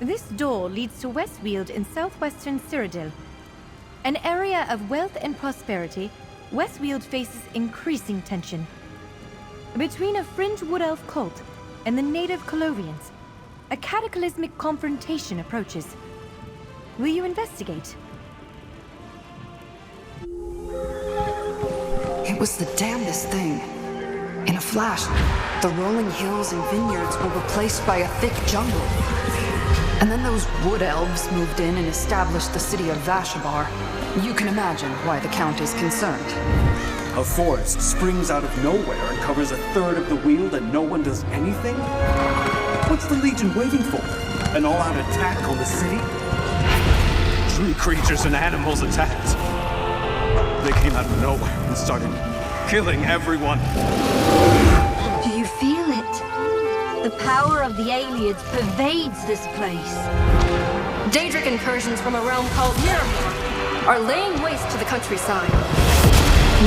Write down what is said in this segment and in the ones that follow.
This door leads to Westweald in southwestern Cyrodiil. An area of wealth and prosperity, Westweald faces increasing tension. Between a fringe wood elf cult and the native Colovians, a cataclysmic confrontation approaches. Will you investigate? It was the damnedest thing. In a flash, the rolling hills and vineyards were replaced by a thick jungle. And then those wood elves moved in and established the city of Vashabar. You can imagine why the Count is concerned. A forest springs out of nowhere and covers a third of the Weald and no one does anything? What's the Legion waiting for? An all-out attack on the city? Tree creatures and animals attacked. They came out of nowhere and started killing everyone. Do you feel it? The power of the Ayleids pervades this place. Daedric incursions from a realm called Miramor are laying waste to the countryside.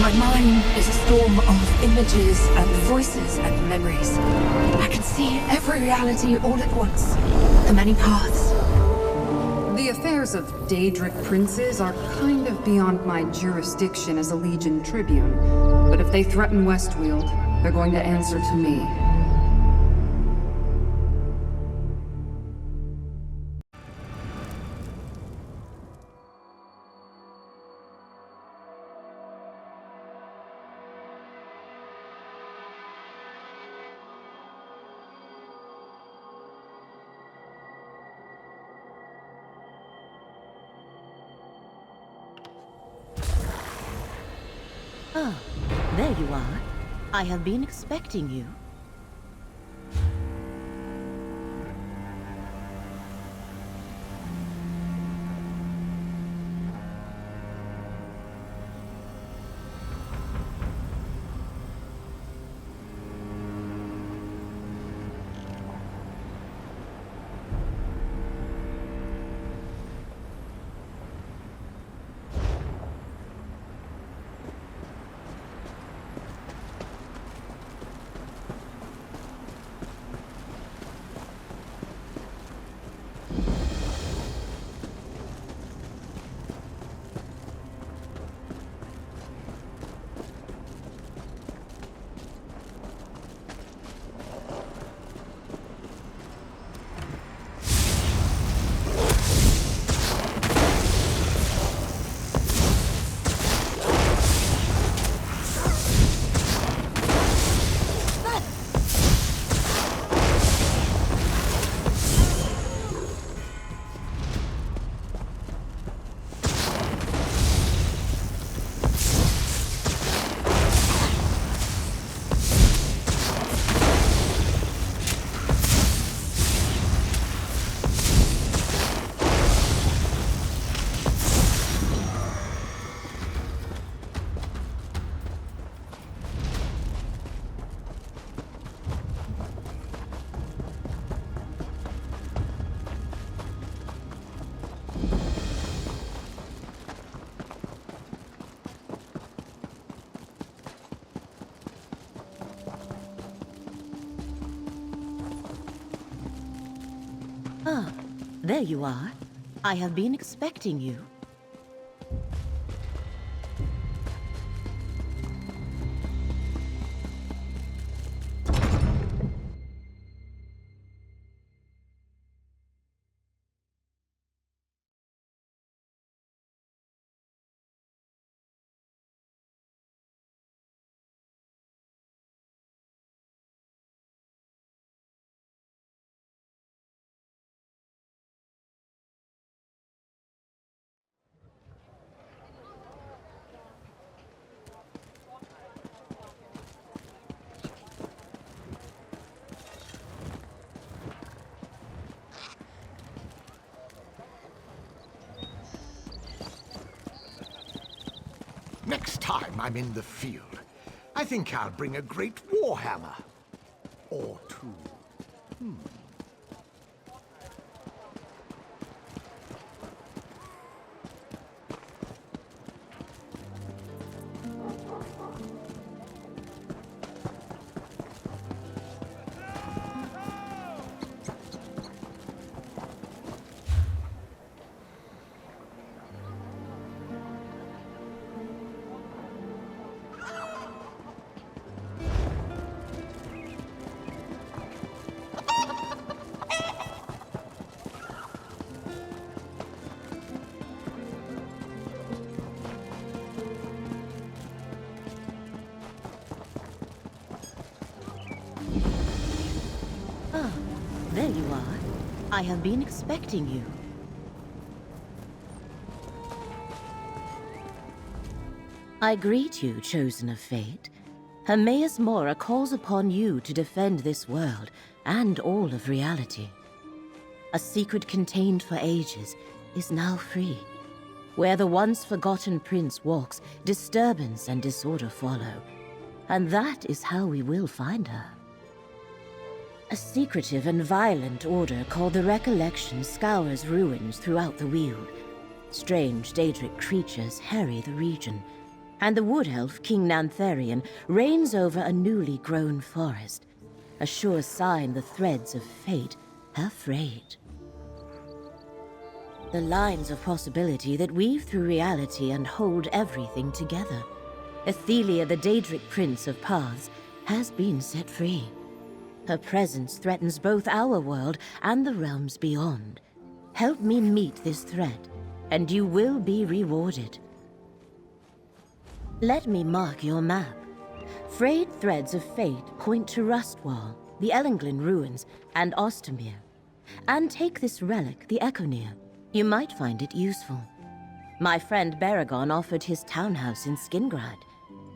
My mind is a storm of images and voices and memories. I can see every reality all at once. The many paths. The affairs of Daedric princes are kind of beyond my jurisdiction as a Legion Tribune. But if they threaten Westweald, they're going to answer to me. Ah, there you are. I have been expecting you. Ah, there you are. I have been expecting you. Next time I'm in the field, I think I'll bring a great warhammer. Or two. there you are. I have been expecting you. I greet you, Chosen of Fate. Hermaeus Mora calls upon you to defend this world and all of reality. A secret contained for ages is now free. Where the once forgotten prince walks, disturbance and disorder follow. And that is how we will find her. A secretive and violent order called the Recollection scours ruins throughout the Weald. Strange Daedric creatures harry the region, and the wood elf King Nantharian reigns over a newly grown forest, a sure sign the threads of fate have frayed. The lines of possibility that weave through reality and hold everything together. Athelia, the Daedric Prince of Paths, has been set free. Her presence threatens both our world and the realms beyond. Help me meet this threat, and you will be rewarded. Let me mark your map. Frayed threads of fate point to Rustwall, the Ellenglin ruins, and Ostermere. And take this relic, the Echoneer. You might find it useful. My friend Baragon offered his townhouse in Skingrad.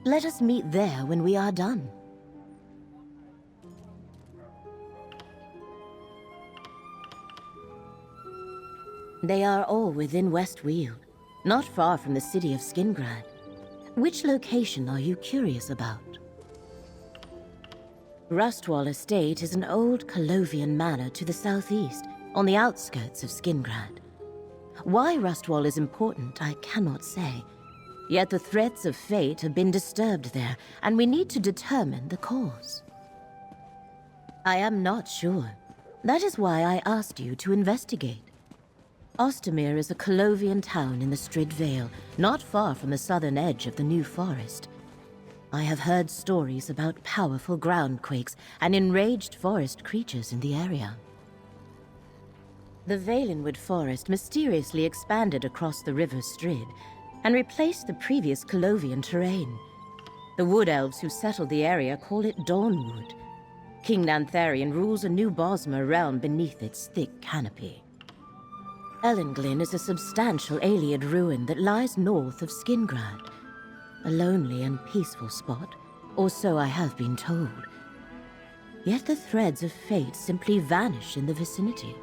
Let us meet there when we are done. They are all within West Weald, not far from the city of Skingrad. Which location are you curious about? Rustwall Estate is an old Colovian manor to the southeast, on the outskirts of Skingrad. Why Rustwall is important, I cannot say. Yet the threads of fate have been disturbed there, and we need to determine the cause. I am not sure. That is why I asked you to investigate. Ostermere is a Colovian town in the Strid Vale, not far from the southern edge of the New Forest. I have heard stories about powerful groundquakes and enraged forest creatures in the area. The Valenwood Forest mysteriously expanded across the River Strid and replaced the previous Colovian terrain. The Wood Elves who settled the area call it Dawnwood. King Nantharian rules a new Bosmer realm beneath its thick canopy. Ellenglin is a substantial Ayleid ruin that lies north of Skingrad. A lonely and peaceful spot, or so I have been told. Yet the threads of fate simply vanish in the vicinity.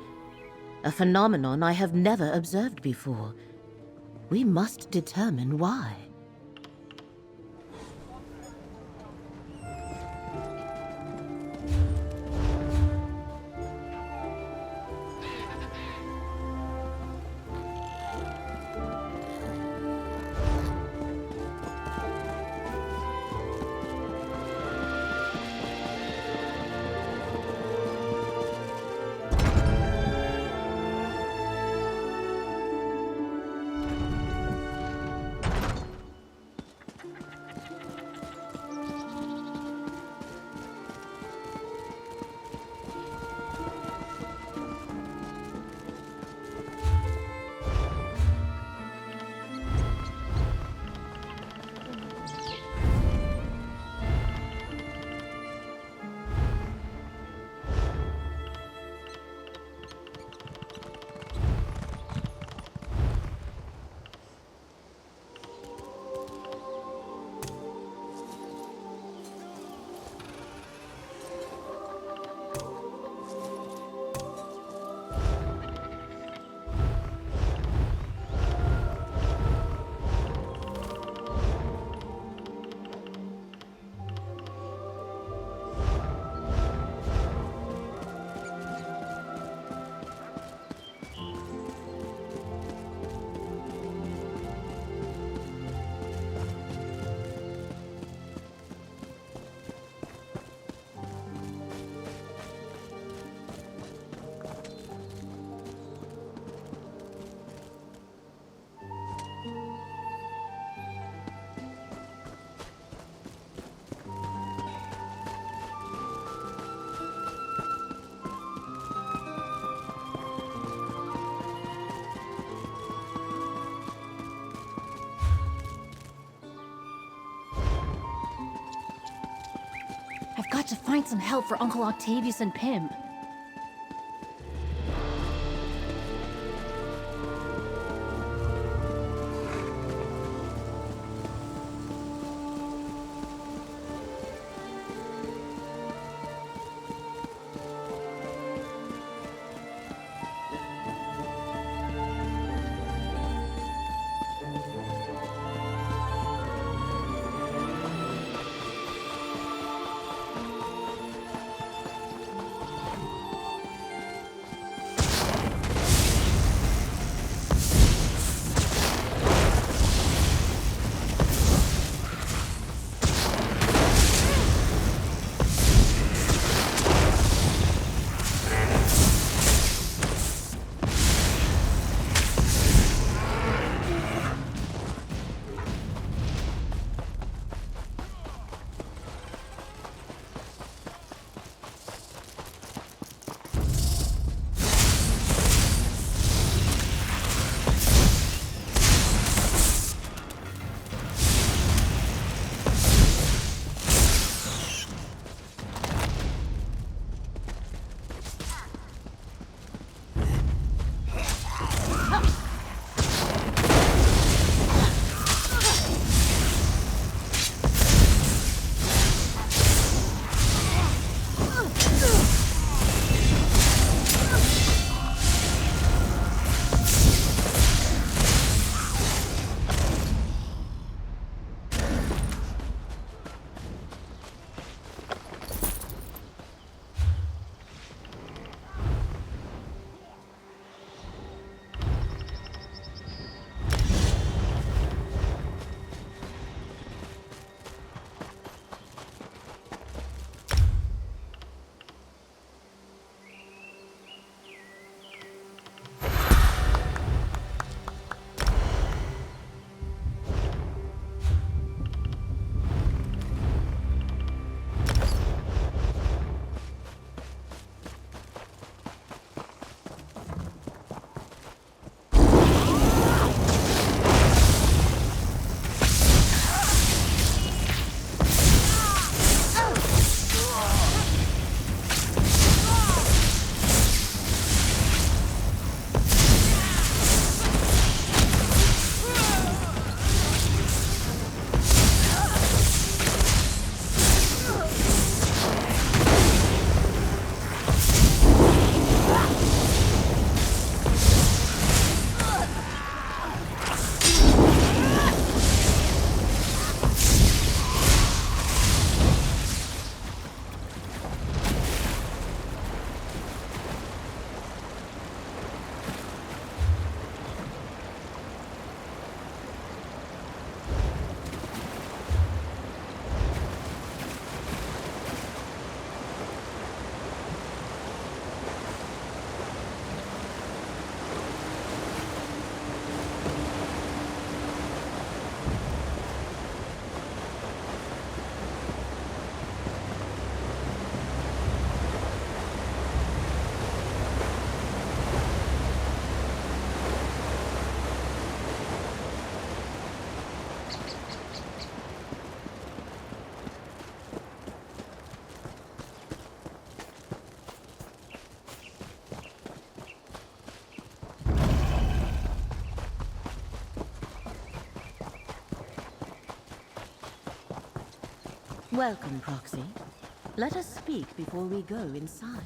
A phenomenon I have never observed before. We must determine why. I've got to find some help for Uncle Octavius and Pim. Welcome, Proxy. Let us speak before we go inside.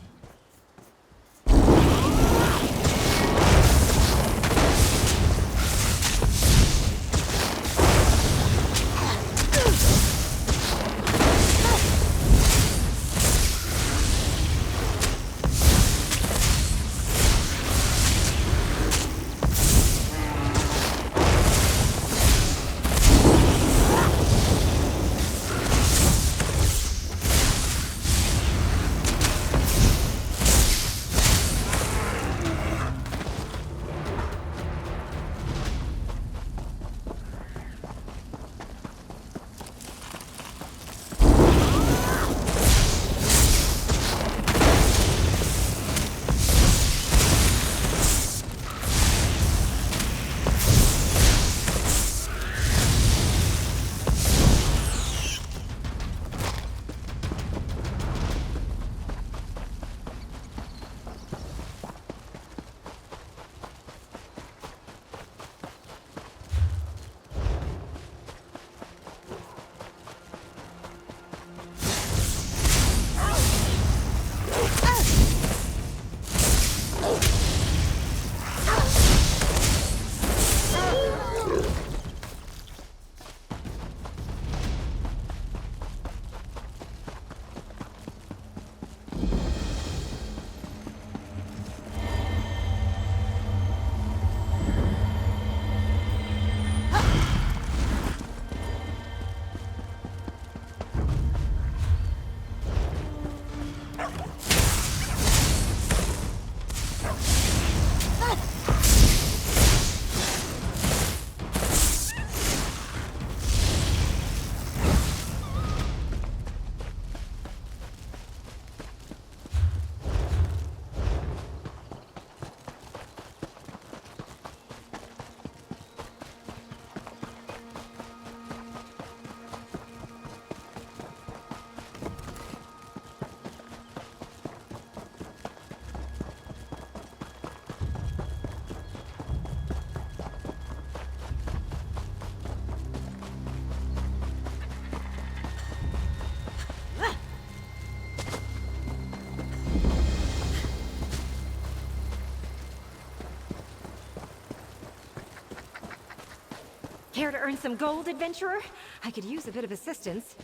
Care to earn some gold, adventurer? I could use a bit of assistance.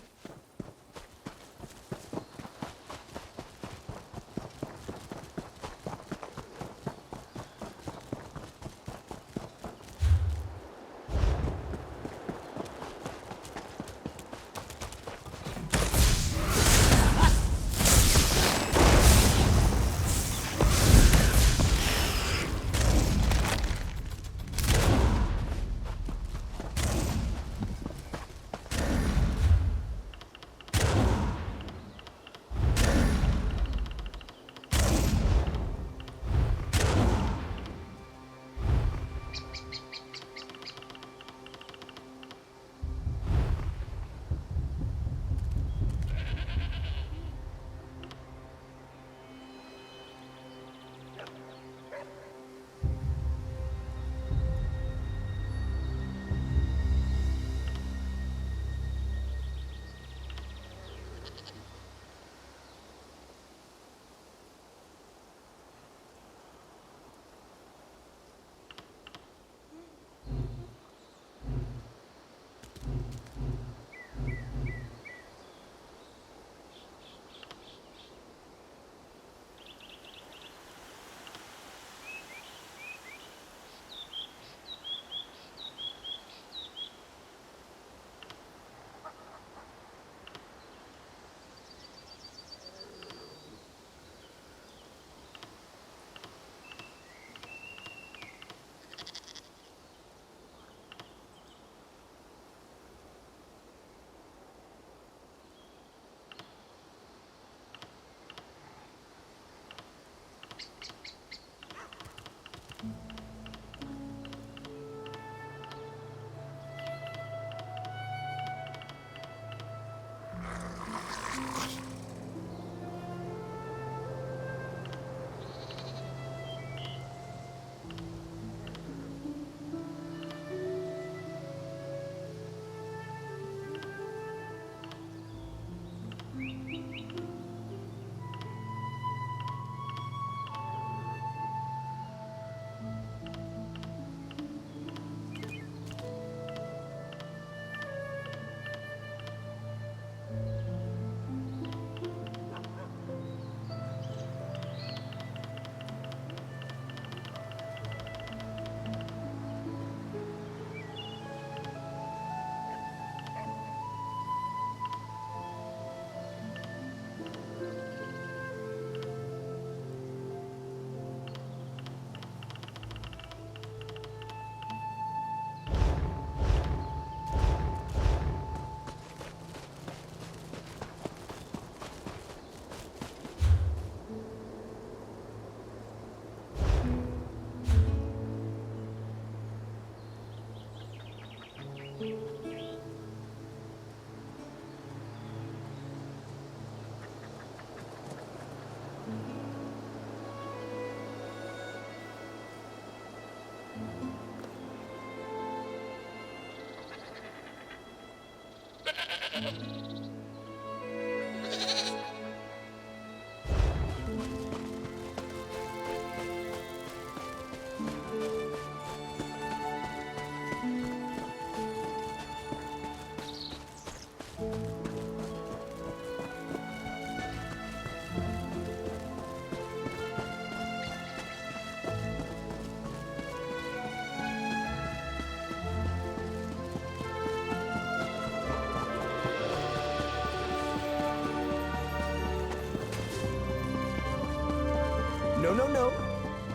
No.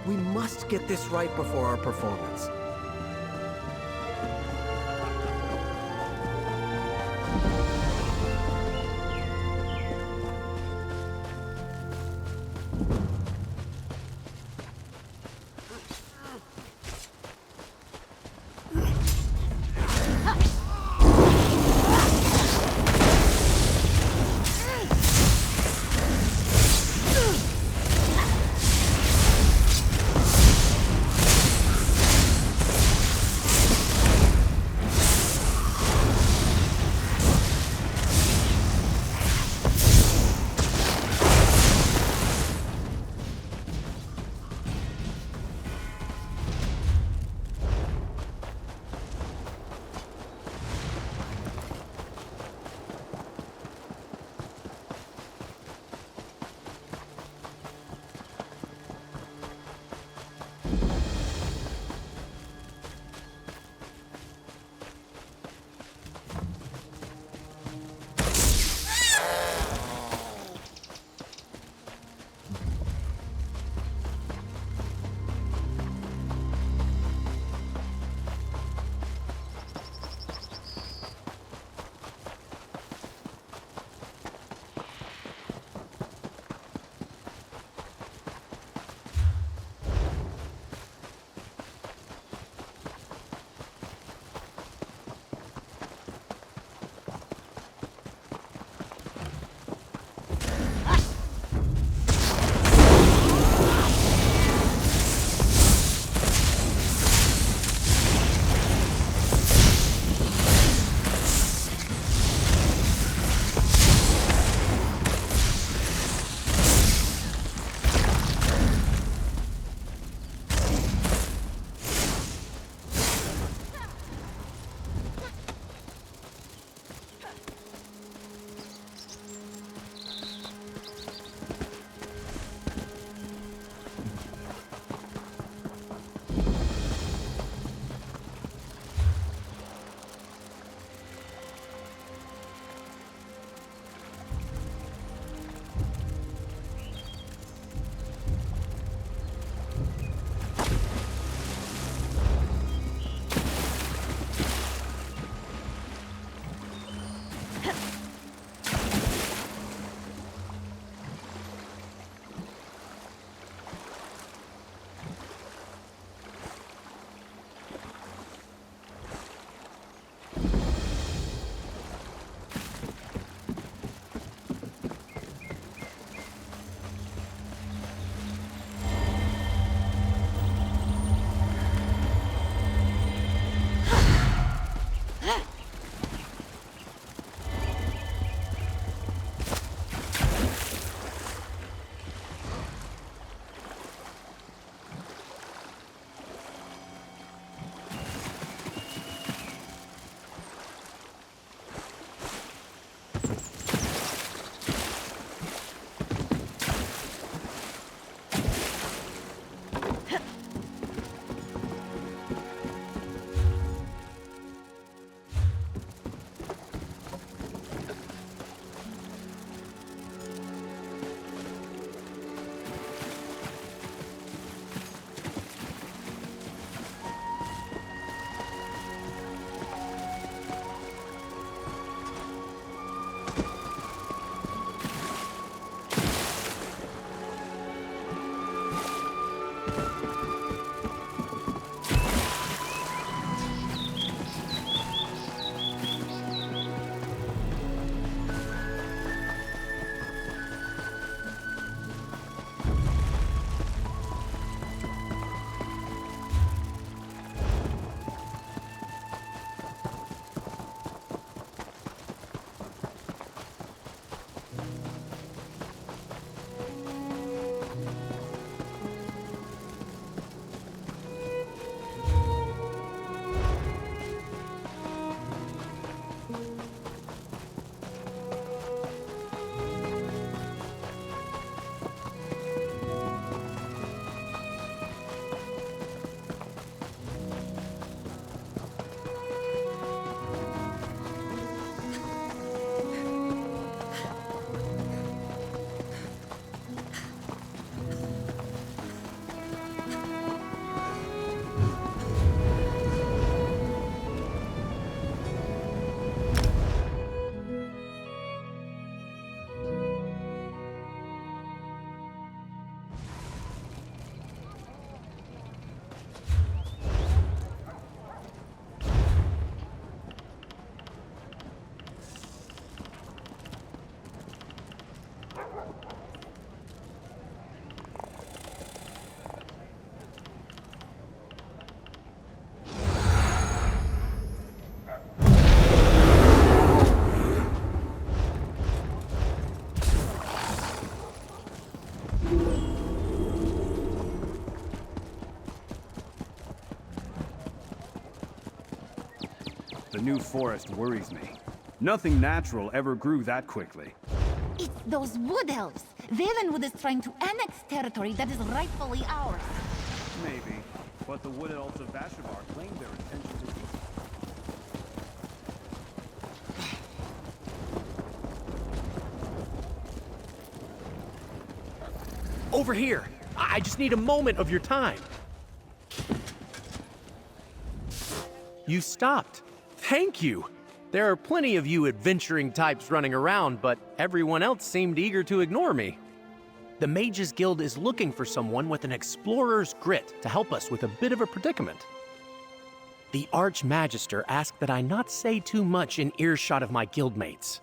We must get this right before our performance. The new forest worries me. Nothing natural ever grew that quickly. It's those wood elves. Valenwood is trying to annex territory that is rightfully ours. Maybe, but the wood elves of Vashavar claim their intention to be. Over here! I just need a moment of your time. You stopped. Thank you! There are plenty of you adventuring types running around, but everyone else seemed eager to ignore me. The Mages Guild is looking for someone with an explorer's grit to help us with a bit of a predicament. The Archmagister asked that I not say too much in earshot of my guildmates.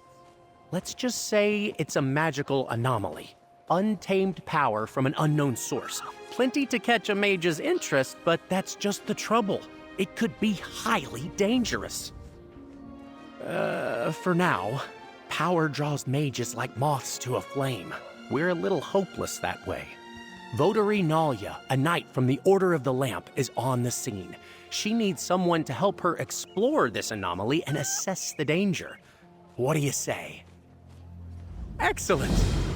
Let's just say it's a magical anomaly. Untamed power from an unknown source. Plenty to catch a mage's interest, but that's just the trouble. It could be highly dangerous. For now, power draws mages like moths to a flame. We're a little hopeless that way. Votary Nalia, a knight from the Order of the Lamp, is on the scene. She needs someone to help her explore this anomaly and assess the danger. What do you say? Excellent!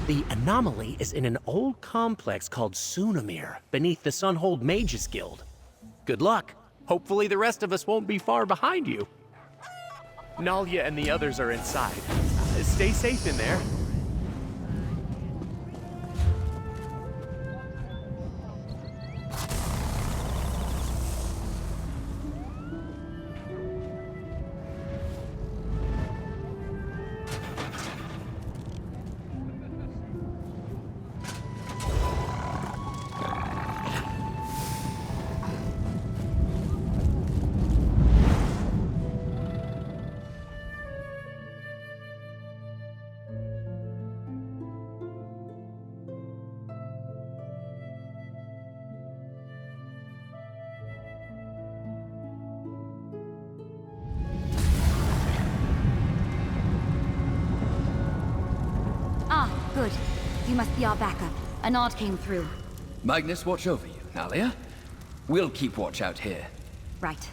The anomaly is in an old complex called Sunamir, beneath the Sunhold Mages Guild. Good luck. Hopefully the rest of us won't be far behind you. Nalia and the others are inside. Stay safe in there. Good. You must be our backup. A nod came through. Magnus, watch over you, Nalia. We'll keep watch out here. Right.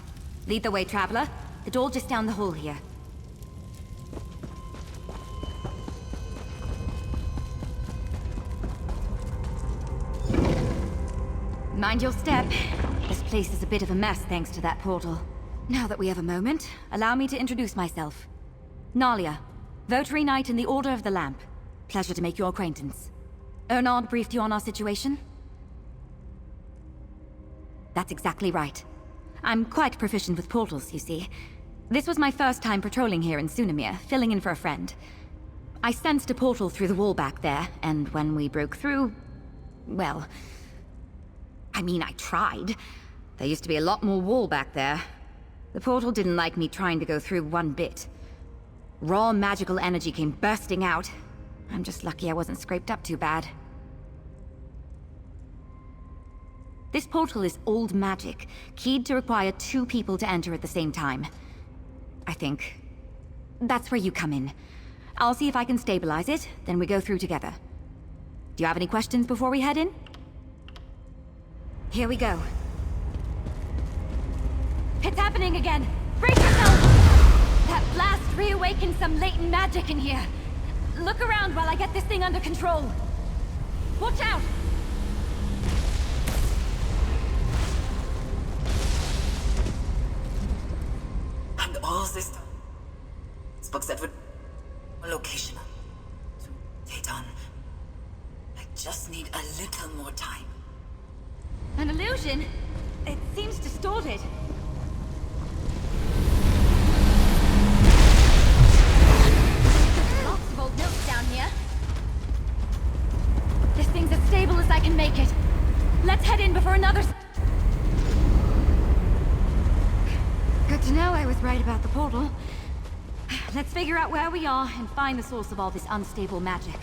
Lead the way, traveler. The door just down the hall here. Mind your step. This place is a bit of a mess thanks to that portal. Now that we have a moment, allow me to introduce myself. Nalia, Votary Knight in the Order of the Lamp. Pleasure to make your acquaintance. Ernard briefed you on our situation? That's exactly right. I'm quite proficient with portals, you see. This was my first time patrolling here in Sunamir, filling in for a friend. I sensed a portal through the wall back there, and when we broke through... well... I mean, I tried. There used to be a lot more wall back there. The portal didn't like me trying to go through one bit. Raw magical energy came bursting out. I'm just lucky I wasn't scraped up too bad. This portal is old magic, keyed to require 2 people to enter at the same time. I think. That's where you come in. I'll see if I can stabilize it, then we go through together. Do you have any questions before we head in? Here we go. It's happening again! Brace yourself! That blast reawakened some latent magic in here. Look around while I get this thing under control. Watch out! And all this spoke that would location to Tayton. I just need a little more time. An illusion? It seems distorted. Lots of old notes down here. This thing's as stable as I can make it. Let's head in before another... Good to know I was right about the portal. Let's figure out where we are and find the source of all this unstable magic.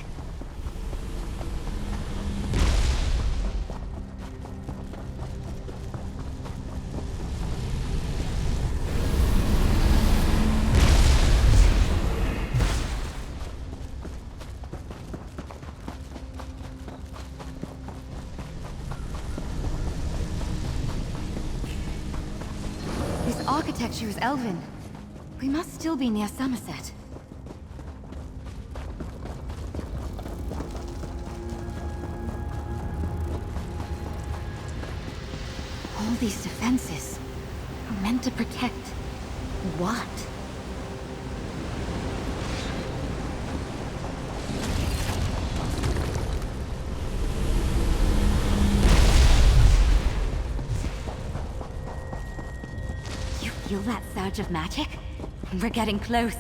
architecture is Elven. We must still be near Somerset. All these defenses are meant to protect what? You feel that surge of magic? We're getting close.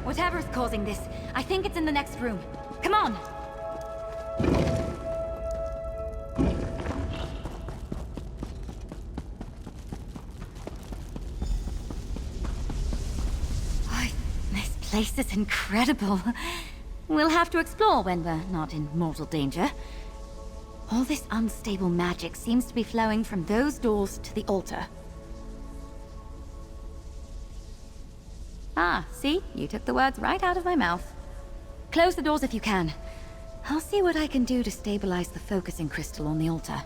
Whatever's causing this, I think it's in the next room. Come on! Oh, this place is incredible. We'll have to explore when we're not in mortal danger. All this unstable magic seems to be flowing from those doors to the altar. Ah, see? You took the words right out of my mouth. Close the doors if you can. I'll see what I can do to stabilize the focusing crystal on the altar.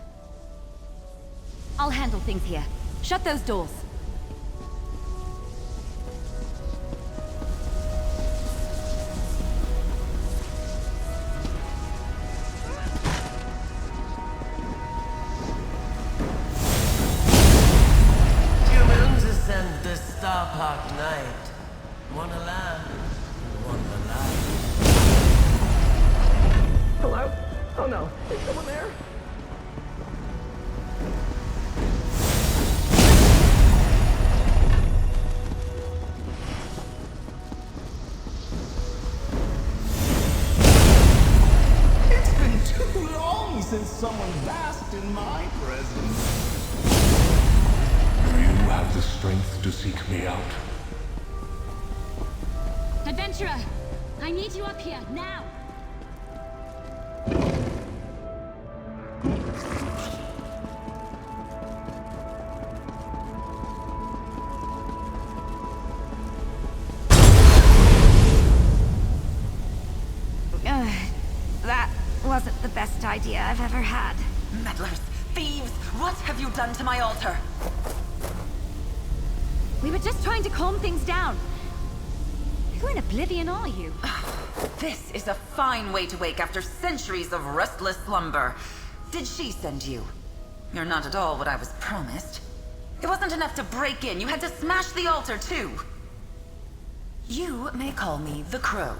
I'll handle things here. Shut those doors. Humans ascend the star-parked night. One alive, one alive. Hello? Oh no, is someone there? It's been too long since someone basked in my presence. Do you have the strength to seek me out? Adventurer! I need you up here, now! That wasn't the best idea I've ever had. Meddlers! Thieves! What have you done to my altar? We were just trying to calm things down. Who in oblivion are you? This is a fine way to wake after centuries of restless slumber. Did she send you? You're not at all what I was promised. It wasn't enough to break in. You had to smash the altar, too. You may call me the Crow.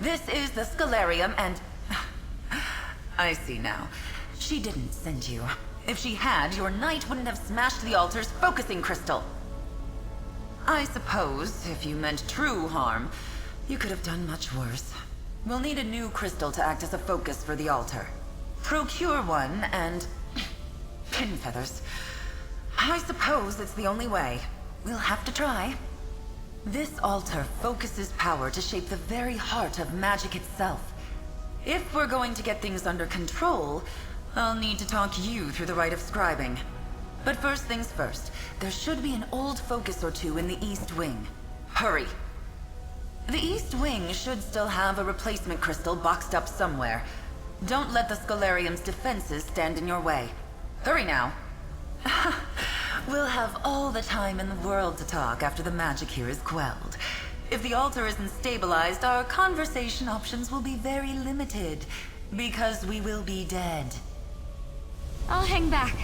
This is the Scalarium, and... I see now. She didn't send you. If she had, your knight wouldn't have smashed the altar's focusing crystal. I suppose, if you meant true harm, you could have done much worse. We'll need a new crystal to act as a focus for the altar. Procure one, and... pin feathers. I suppose it's the only way. We'll have to try. This altar focuses power to shape the very heart of magic itself. If we're going to get things under control, I'll need to talk you through the rite of scribing. But first things first, there should be an old focus or two in the East Wing. Hurry! The East Wing should still have a replacement crystal boxed up somewhere. Don't let the Scalarium's defenses stand in your way. Hurry now! We'll have all the time in the world to talk after the magic here is quelled. If the altar isn't stabilized, our conversation options will be very limited, because we will be dead. I'll hang back.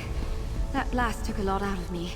That blast took a lot out of me.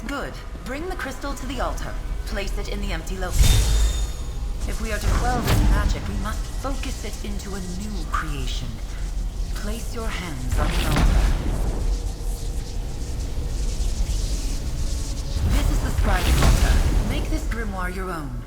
Good. Bring the crystal to the altar. Place it in the empty locus. If we are to quell this magic, we must focus it into a new creation. Place your hands on the altar. This is the scribing altar. Make this grimoire your own.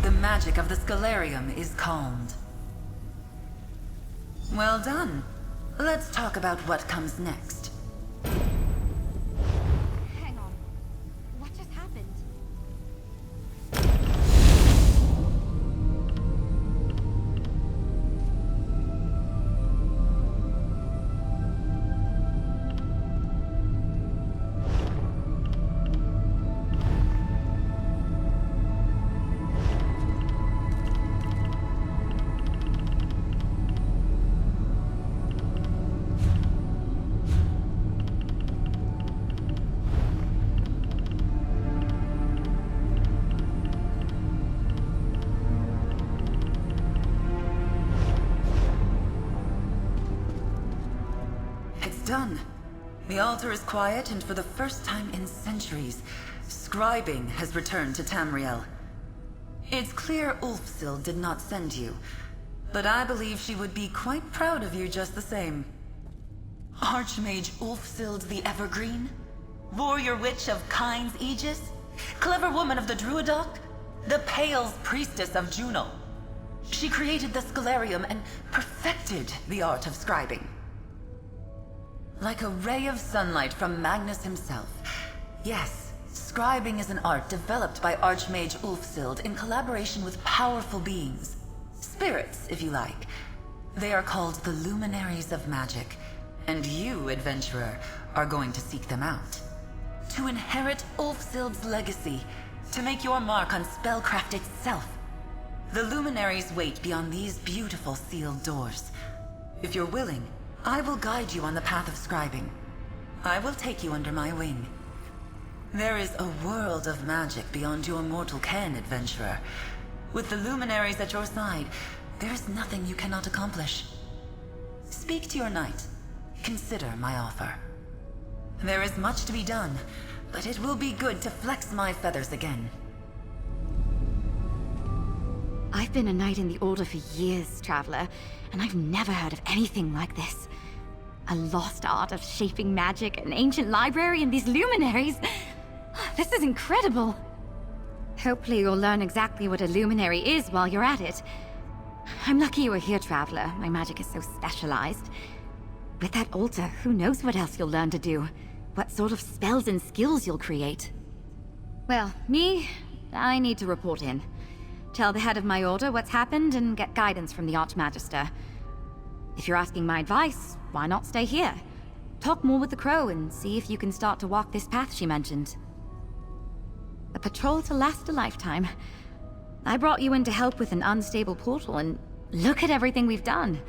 The magic of the Scalarium is calmed. Well done. Let's talk about what comes next. Hang on. What just happened? Done. The altar is quiet, and for the first time in centuries, scribing has returned to Tamriel. It's clear Ulfsild did not send you, but I believe she would be quite proud of you just the same. Archmage Ulfsild the Evergreen? Warrior Witch of Kyne's Aegis? Clever woman of the Druidoc? The Pale's Priestess of Juno? She created the Scalarium and perfected the art of scribing. Like a ray of sunlight from Magnus himself. Yes, scribing is an art developed by Archmage Ulfsild in collaboration with powerful beings. Spirits, if you like. They are called the Luminaries of Magic, and you, adventurer, are going to seek them out. To inherit Ulfsild's legacy, to make your mark on spellcraft itself. The Luminaries wait beyond these beautiful sealed doors. If you're willing, I will guide you on the path of scribing. I will take you under my wing. There is a world of magic beyond your mortal ken, adventurer. With the Luminaries at your side, there is nothing you cannot accomplish. Speak to your knight. Consider my offer. There is much to be done, but it will be good to flex my feathers again. I've been a knight in the Order for years, Traveler, and I've never heard of anything like this. A lost art of shaping magic, an ancient library, and these luminaries. This is incredible. Hopefully you'll learn exactly what a luminary is while you're at it. I'm lucky you were here, Traveler. My magic is so specialized. With that altar, who knows what else you'll learn to do? What sort of spells and skills you'll create? Well, I need to report in. Tell the head of my order what's happened and get guidance from the Archmagister. If you're asking my advice, why not stay here? Talk more with the Crow and see if you can start to walk this path she mentioned. A patrol to last a lifetime. I brought you in to help with an unstable portal, and look at everything we've done.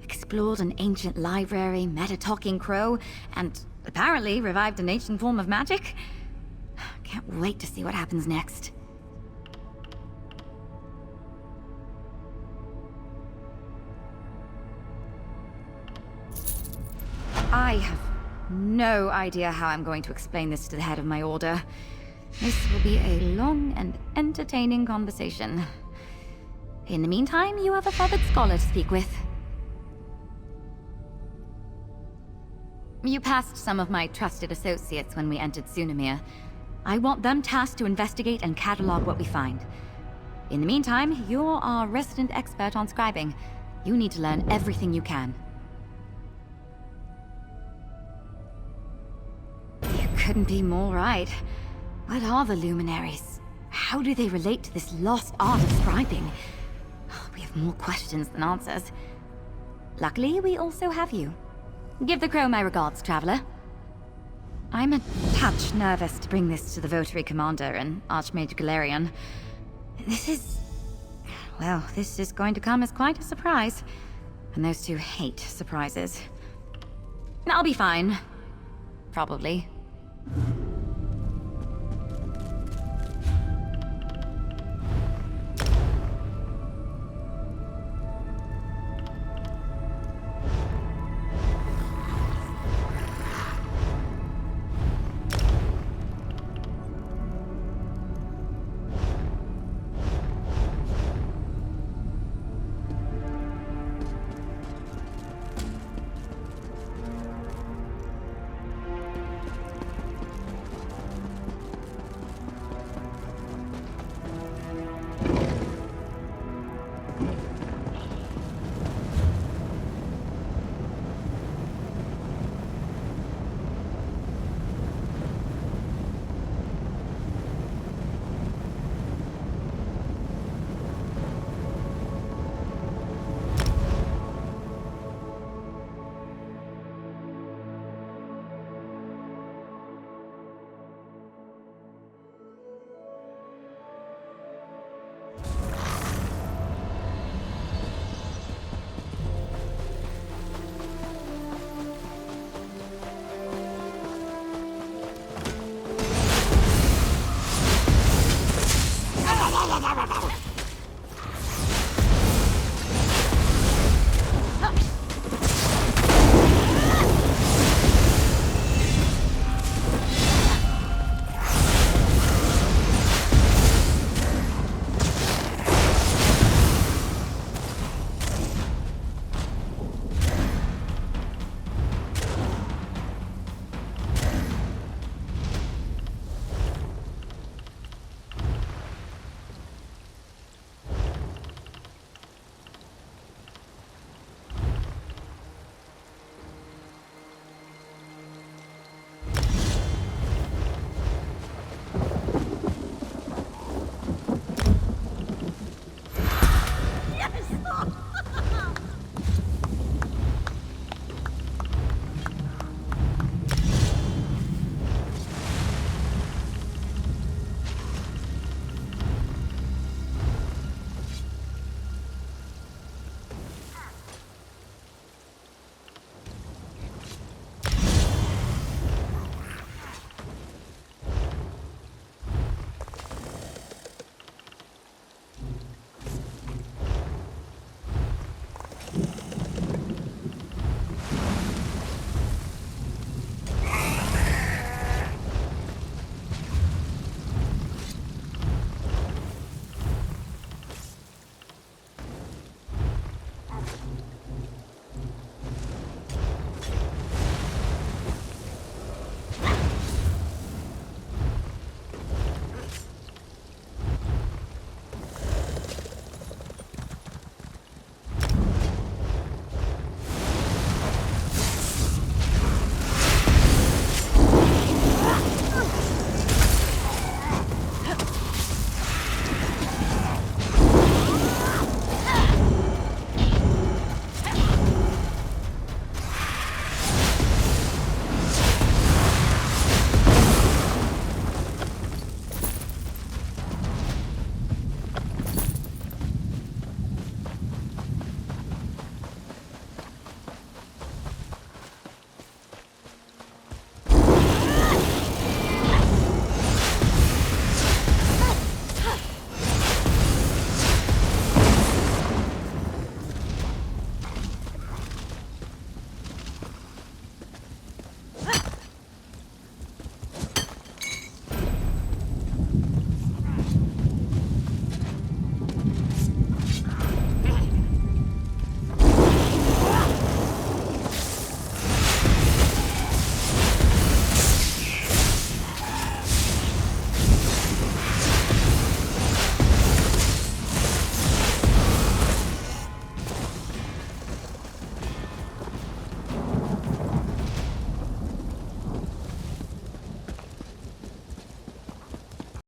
Explored an ancient library, met a talking crow, and apparently revived an ancient form of magic. Can't wait to see what happens next. I have no idea how I'm going to explain this to the head of my order. This will be a long and entertaining conversation. In the meantime, you have a feathered scholar to speak with. You passed some of my trusted associates when we entered Sunamir. I want them tasked to investigate and catalog what we find. In the meantime, you're our resident expert on scribing. You need to learn everything you can. You couldn't be more right. What are the luminaries? How do they relate to this lost art of scribing? We have more questions than answers. Luckily, we also have you. Give the Crow my regards, Traveler. I'm a touch nervous to bring this to the Votary Commander and Archmage Galerion. This is going to come as quite a surprise. And those two hate surprises. I'll be fine. Probably.